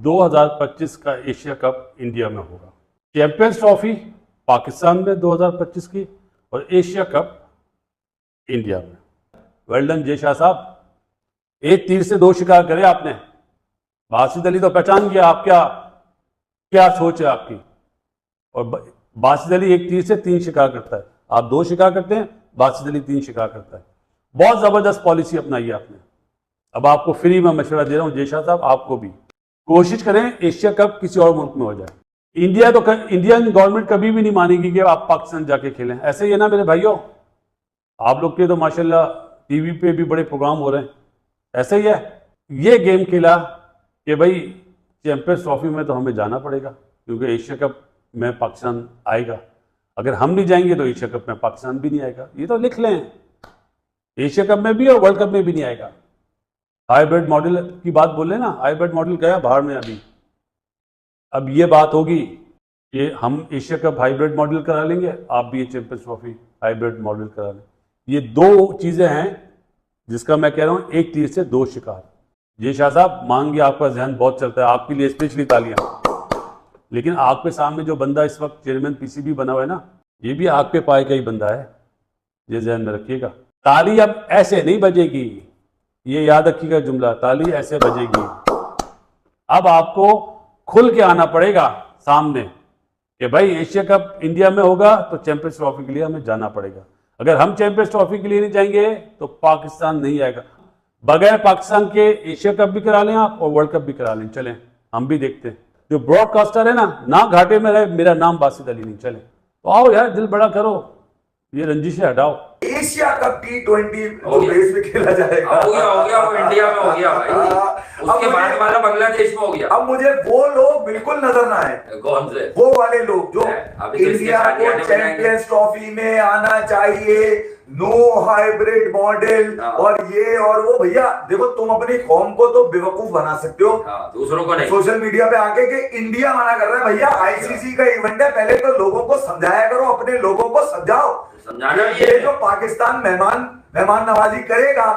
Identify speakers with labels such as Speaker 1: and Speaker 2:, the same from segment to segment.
Speaker 1: 2025 का Asia cup India में होगा। चैंपियंस ट्रॉफी पाकिस्तान में 2025 की और एशिया कप इंडिया में। वेल डन जय शाह साहब, एक तीर से दो शिकार करे आपने। बासित अली तो पहचान गया आप क्या क्या सोच है आपकी। और बासित अली एक तीर से तीन शिकार करता है, आप दो शिकार करते हैं, बासित अली तीन शिकार करता है। बहुत जबरदस्त पॉलिसी अपनाई है आपने। अब आपको फ्री में मशवरा दे रहा हूं जय शाह साहब, आपको भी कोशिश करें एशिया कप किसी और मुल्क में हो जाए। इंडियन गवर्नमेंट कभी भी नहीं मानेगी कि आप पाकिस्तान जाके खेलें। ऐसे ही है ना मेरे भाइयों, आप लोग के तो माशाल्लाह टीवी पे भी बड़े प्रोग्राम हो रहे हैं, ऐसे ही है। ये गेम खेला कि भाई चैंपियंस ट्रॉफी में तो हमें जाना पड़ेगा क्योंकि एशिया कप में पाकिस्तान आएगा। अगर हम नहीं जाएंगे तो एशिया कप में पाकिस्तान भी नहीं आएगा। ये तो लिख लें, एशिया कप में भी और वर्ल्ड कप में भी नहीं आएगा। हाइब्रिड मॉडल की बात बोले ना, हाइब्रिड मॉडल गया बाहर में अभी। अब ये बात होगी कि हम एशिया कप हाइब्रिड मॉडल करा लेंगे, आप भी ये चैंपियंस ट्रॉफी हाइब्रिड मॉडल करा लें। ये दो चीजें हैं जिसका मैं कह रहा हूं एक तीर से दो शिकार। जय शाह साहब मांगे, आपका जहन बहुत चलता है, आपके लिए स्पेशली तालियां। लेकिन आपके सामने जो बंदा इस वक्त चेयरमैन पीसीबी बना हुआ है ना, ये भी आग पे पाए का ही बंदा है, ये जहन में रखिएगा। ताली अब ऐसे नहीं बजेगी, ये याद रखिएगा जुमला, ताली ऐसे बजेगी। अब आपको खुल के आना पड़ेगा सामने कि भाई एशिया कप इंडिया में होगा तो चैंपियंस ट्रॉफी के लिए हमें जाना पड़ेगा। अगर हम चैंपियंस ट्रॉफी के लिए नहीं जाएंगे तो पाकिस्तान नहीं आएगा। बगैर पाकिस्तान के एशिया कप भी करा लें आप और वर्ल्ड कप भी करा लें, चलें हम भी देखते हैं। जो ब्रॉडकास्टर है ना घाटे में रहे, मेरा नाम बासित अली नहीं, चले तो आओ यार, दिल बड़ा करो, ये रंजिशें हटाओ।
Speaker 2: एशिया कप T20 देश में खेला जाएगा।
Speaker 3: हो गया वो इंडिया में हो गया भाई। उसके बाद वाला बांग्लादेश में हो गया।
Speaker 2: अब मुझे वो लोग बिल्कुल नजर ना आए,
Speaker 3: कौन से
Speaker 2: वो वाले लोग जो
Speaker 3: तो
Speaker 2: इंडिया को चैंपियंस ट्रॉफी में आना चाहिए, नो हाइब्रिड मॉडल और ये और वो। भैया देखो, तुम अपनी कौम को तो बेवकूफ बना सकते हो,
Speaker 3: दूसरों को नहीं।
Speaker 2: सोशल मीडिया पे आके कि इंडिया मना कर रहा है। भैया आईसीसी का इवेंट है, पहले तो लोगों को समझाया करो, अपने लोगों को समझाओ।
Speaker 3: समझाना
Speaker 2: ये जो पाकिस्तान मेहमान नवाजी करेगा,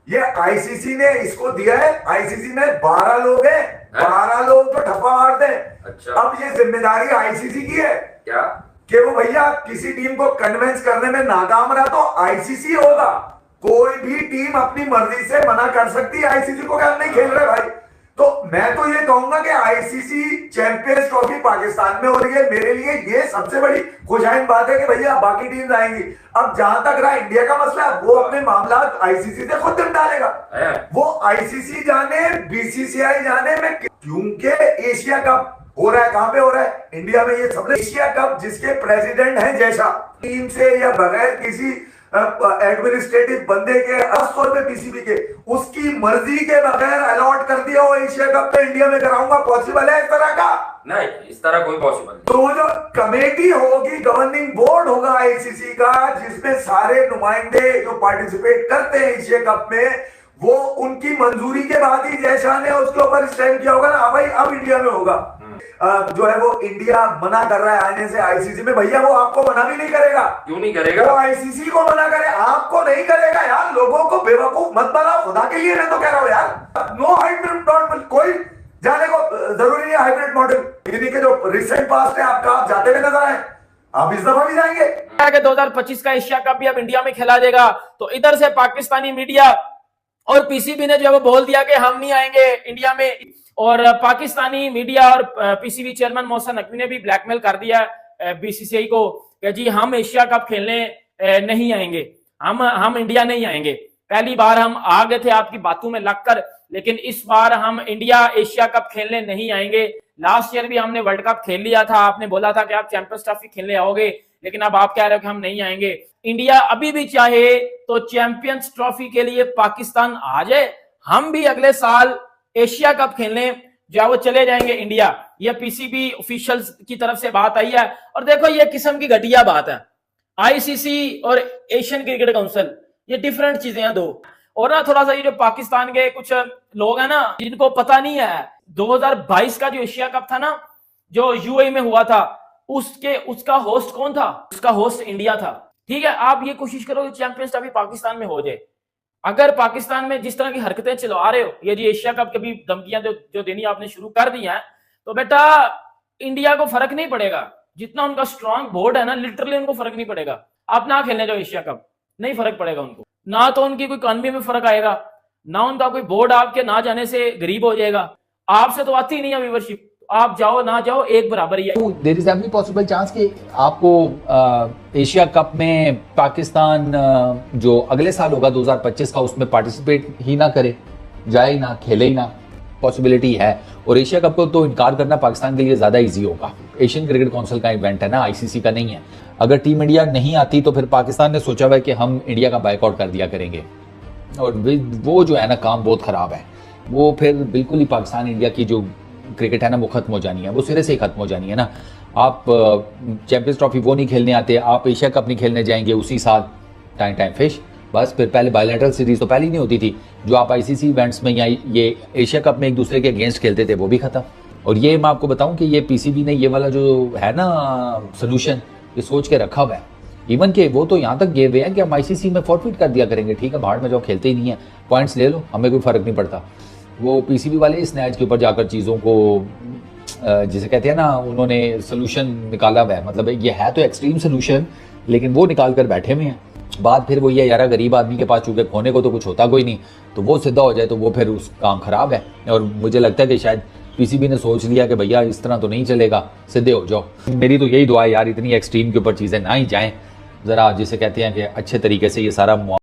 Speaker 2: ये आईसीसी ने इसको दिया है। आईसीसी में 12 लोग हैं, 12 लोग तो ठप्पा मारते हैं।
Speaker 3: अच्छा।
Speaker 2: अब ये जिम्मेदारी आईसीसी की है
Speaker 3: क्या
Speaker 2: कि वो भैया किसी टीम को कन्विंस करने में नाकाम रहा तो आईसीसी होगा। कोई भी टीम अपनी मर्जी से मना कर सकती है आईसीसी को कि हम नहीं खेल रहे भाई। तो मैं तो ये कहूंगा कि आईसीसी चैंपियंस ट्रॉफी पाकिस्तान में हो रही है, मेरे लिए ये सबसे बड़ी खुशहाइन बात है कि भैया बाकी टीम आएंगी। अब जहां तक रहा इंडिया का मसला, वो अपने मामला आईसीसी से खुद निपटालेगा। वो आईसीसी जाने, बीसीसीआई जाने में, क्योंकि एशिया कप हो रहा है, कहां पे हो रहा है? इंडिया में। ये सब एशिया कप जिसके प्रेसिडेंट हैं जैसा, टीम से या बगैर किसी एडमिनिस्ट्रेटिव बंदे के 800 रुपए पीसीबी के, उसकी मर्जी के बगैर अलॉट कर दिया वो एशिया कप पे इंडिया में कराऊंगा। पॉसिबल है इस तरह का?
Speaker 3: नहीं, इस तरह कोई पॉसिबल नहीं।
Speaker 2: तो जो कमेटी होगी, गवर्निंग बोर्ड होगा आईसीसी का, जिसमें सारे नुमाइंदे जो पार्टिसिपेट करते हैं एशिया कप में, वो उनकी मंजूरी के बाद ही जयशाह ने उसके ऊपर स्टैंप किया होगा ना भाई अब इंडिया में होगा। जो है वो इंडिया मना कर रहा है आने से आईसीसी में, भैया वो आपको मना भी नहीं करेगा।
Speaker 3: क्यों नहीं करेगा?
Speaker 2: वो आईसीसी को मना करे, आपको नहीं करेगा। यार लोगों को बेवकूफ मत बनाओ खुदा के लिए, मैं तो कह रहा हूं यार। नो हाइब्रिड मॉडल, कोई जाने को जरूरी नहीं है हाइब्रिड मॉडल। इन्हीं के जो रिसेंट पास्ट है आपका, आप जाते हुए नजर आए, आप इस दफा भी जाएंगे।
Speaker 4: 2025 का एशिया कप भी अब इंडिया में खेला जाएगा। तो इधर से पाकिस्तानी मीडिया और पीसीबी ने जो बोल दिया कि हम नहीं आएंगे इंडिया में, और पाकिस्तानी मीडिया और पीसीबी चेयरमैन मोहसिन नकवी ने भी ब्लैकमेल कर दिया बीसीसीआई को कि जी हम एशिया कप खेलने नहीं आएंगे, हम इंडिया नहीं आएंगे। पहली बार हम आ गए थे आपकी बातों में लगकर, लेकिन इस बार हम इंडिया एशिया कप खेलने नहीं आएंगे। लास्ट ईयर भी हमने वर्ल्ड कप खेल लिया था, आपने बोला था कि आप चैंपियंस ट्रॉफी खेलने आओगे, लेकिन अब आप कह रहे हो कि हम नहीं आएंगे। इंडिया अभी भी चाहे तो चैंपियंस ट्रॉफी के लिए पाकिस्तान आ जाए, हम भी अगले साल एशिया कप खेलने जो वो चले जाएंगे इंडिया। ये पीसीबी ऑफिशियल्स की तरफ से बात आई है। और देखो ये किस्म की घटिया बात है, आईसीसी और एशियन क्रिकेट काउंसिल ये डिफरेंट चीजें हैं दो। और ना थोड़ा सा ये जो पाकिस्तान के कुछ लोग हैं ना जिनको पता नहीं है, 2022 का जो एशिया कप था ना जो यूएई में हुआ था, उसका होस्ट कौन था? उसका होस्ट इंडिया था। ठीक है, आप ये कोशिश करो कि चैंपियंस ट्रॉफी पाकिस्तान में हो जाए, अगर पाकिस्तान में जिस तरह की हरकतें चला रहे हो, ये जी एशिया कप के भी धमकियां जो देनी आपने शुरू कर दी हैं, तो बेटा इंडिया को फर्क नहीं पड़ेगा। जितना उनका स्ट्रांग बोर्ड है ना, लिटरली उनको फर्क नहीं पड़ेगा। आप ना खेलने जाओ एशिया कप, नहीं फर्क पड़ेगा उनको। ना तो उनकी कोई इकॉनमी में फर्क आएगा, ना उनका कोई बोर्ड आपके ना जाने से गरीब हो जाएगा। आपसे तो आती ही नहीं है व्यूवरशिप, आप जाओ ना जाओ एक बराबर ही है।
Speaker 5: There is every possible chance कि आपको एशिया कप में पाकिस्तान जो अगले साल होगा 2025 का, उसमें पार्टिसिपेट ही ना करे, जाए ही ना, खेले ही ना, पॉसिबिलिटी है। और एशिया कप को तो इनकार करना पाकिस्तान के लिए ज्यादा इजी होगा। एशियन क्रिकेट काउंसिल का इवेंट है ना, आईसीसी का नहीं है। अगर टीम इंडिया नहीं आती तो फिर पाकिस्तान ने सोचा हुआ है कि हम इंडिया का बाइकआउट कर दिया करेंगे, और वो जो है ना काम बहुत खराब है। वो फिर बिल्कुल ही पाकिस्तान इंडिया की जो क्रिकेट है ना वो खत्म हो जानी है, वो सिरे से ही खत्म हो जानी है ना। आप चैंपियंस ट्रॉफी वो नहीं खेलने आते, आप एशिया कप नहीं खेलने जाएंगे उसी साल, टाइम फिश। बस फिर पहले बायलैटरल सीरीज तो पहले ही नहीं होती थी, जो आप आईसीसी इवेंट्स में या ये एशिया कप में एक दूसरे के अगेंस्ट खेलते थे वो भी खत्म। और ये मैं आपको बताऊं कि ये पीसीबी ने ये वाला जो है ना सोल्यूशन, ये सोच के रखा हुआ है। इवन के वो तो यहाँ तक गए हुए हैं कि हम आईसीसी में फॉरफिट कर दिया करेंगे, ठीक है बाहर में जाओ, खेलते ही नहीं है, पॉइंट्स ले लो, हमें कोई फर्क नहीं पड़ता। वो पीसीबी वाले इस मैच के ऊपर जाकर चीज़ों को जिसे कहते हैं ना, उन्होंने सोल्यूशन निकाला हुआ है। मतलब ये है तो एक्सट्रीम सोल्यूशन, लेकिन वो निकाल कर बैठे हुए हैं। बात फिर वो ये यार गरीब आदमी के पास चूंकि खोने को तो कुछ होता कोई नहीं, तो वो सीधा हो जाए तो वो फिर उस काम खराब है। और मुझे लगता है कि शायद पीसीबी ने सोच लिया कि भैया इस तरह तो नहीं चलेगा, सीधे हो जाओ। मेरी तो यही दुआ है यार, इतनी एक्सट्रीम के ऊपर चीज़ें ना ही जाएं, ज़रा जिसे कहते हैं कि अच्छे तरीके से ये सारा